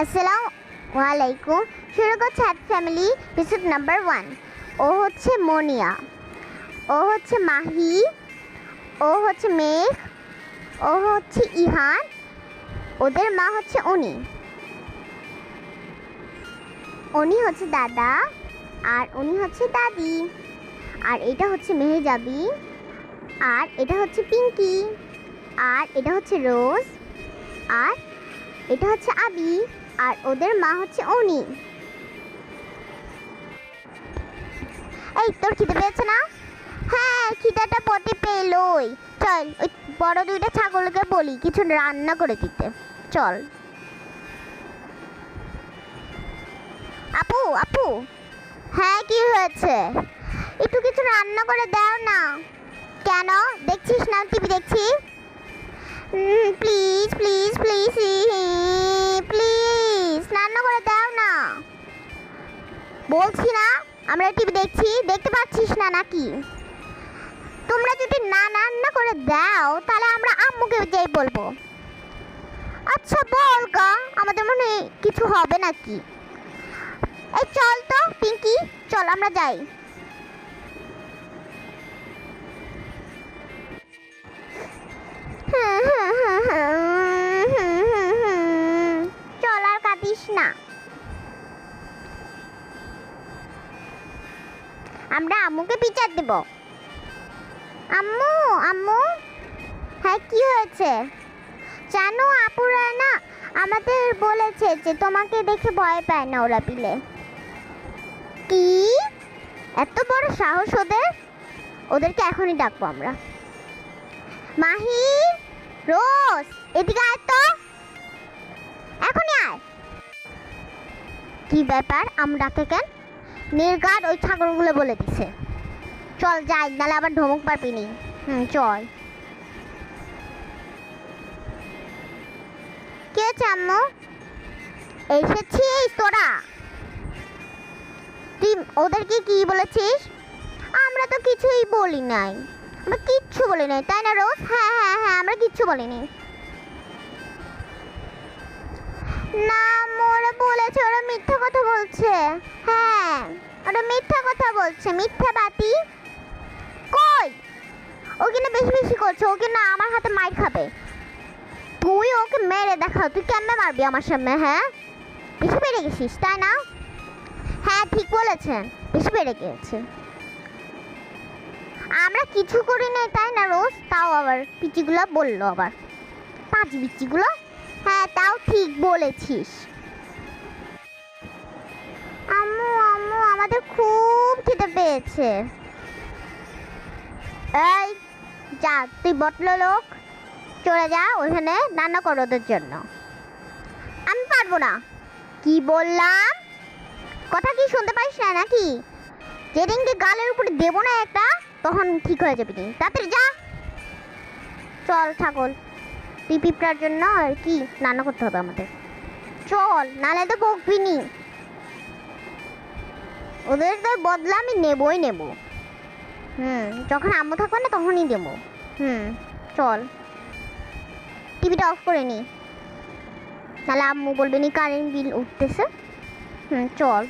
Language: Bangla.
আসসালামু আলাইকুম। শুরু করছে হ্যাপি ফ্যামিলি এপিসোড নাম্বার 1। ও হচ্ছে মনিয়া, ও হচ্ছে মাহি, ও হচ্ছে মেঘ, ও হচ্ছে ইহান, ওদের মা হচ্ছে উনি হচ্ছে দাদা, আর উনি হচ্ছে দাদি। আর এটা হচ্ছে মেহেজাবি, আর এটা হচ্ছে পিঙ্কি, আর এটা হচ্ছে রোজ, আর এটা হচ্ছে আবি, আর ওদের মা হচ্ছে উনি। এই তোর খিদে পেয়েছে না? হ্যাঁ, খিদাটা পটি পেলোই। চল ওই বড় দুইটা ছাগলকে বলি কিছু রান্না করে দিতে। চল। আপু আপু, হ্যাঁ কি হয়েছে? একটু কিছু রান্না করে দাও না। কেন, দেখছিস না টিভি দেখছি? প্লিজ প্লিজ প্লিজ প্লিজ রান্না করে দাও না বলছি না। আমরা টিভি দেখছি, দেখতে পাচ্ছিস না নাকি? তোমরা যদি না রান্না করে দাও তাহলে আমরা আম্মুকে যাই বলবো। আচ্ছা বল গা, আমাদের মনে কিছু হবে নাকি? এই চল তো পিঙ্কি, চল আমরা যাই। চল আর কাঁদিস না, আমরা আম্মুকে বিচার দেব। আম্মু আম্মু, হ্যাঁ কি হয়েছে? জানো আপুরা না আমাদের বলেছে যে তোমাকে দেখে ভয় পায় না ওরা পিলে। কি এত বড় সাহস ওদের? ওদেরকে এখনই ডাকবো আমরা। মাহি, রোজ, এদিকে আয় তো, এখনই আয়। কি ব্যাপার, আমরা ডাকে কেন? নির্ঘাত ওই ছাগলগুলো বলে দিছে। চল যাই, নাহলে আবার ধমক পারবি নি। চল। কে হয়েছে আম্মু? এসেছিস তোরা? তুই ওদেরকে কি বলেছিস? আমরা তো কিছুই বলি নাই, আমরা কিচ্ছু বলি নাই, তাই না রোজ? হ্যাঁ হ্যাঁ হ্যাঁ, আমরা কিচ্ছু বলিনি। না ওরা বলেছে, ওরা মিথ্যা কথা বলছে। হ্যাঁ ওরা মিথ্যা কথা বলছে, মিথ্যা বাতি। কই, ও কিনা বেশি বেশি করছে, ও কিনা আমার হাতে মাইর খাবে। তুই ওকে মেরে দেখাও, তুই কেমনে মারবি আমার সামনে? হ্যাঁ বেশি বেড়ে গেছিস তাই না? হ্যাঁ ঠিক বলেছেন, বেশি বেড়ে গিয়েছে। আমরা কিছু করি নাই তাই না রোজ? তাও আবার পিচিগুলো বললো, আবার পাঁচ বিচিগুলো। হ্যাঁ তাও ঠিক বলেছিস। আম্মু আম্মু, আমাদের খুব খিদে পেয়েছে। এই যা, তুই বটলো লোক, চলে যা ওখানে রান্না কর ওদের জন্য। আমি পারবো না। কি বললাম, কথা কি শুনতে পারিস না নাকি? যেদিনকে গালের উপরে দেবো না একটা, তখন ঠিক হয়ে যাবি। তাড়াতাড়ি যা। চল ছাগল, তুই পিঁপড়ার জন্য আর কি রান্না করতে হবে আমাদের। চল, নাহলে তো বকবি নি। ওদের তো বদলা আমি নেবই নেব। যখন আম্মু থাকবে না তখনই দেবো। চল, টিভিটা অফ করে নি, নাহলে আম্মু বলবে নি কারেন্ট বিল উঠতেছে। চল।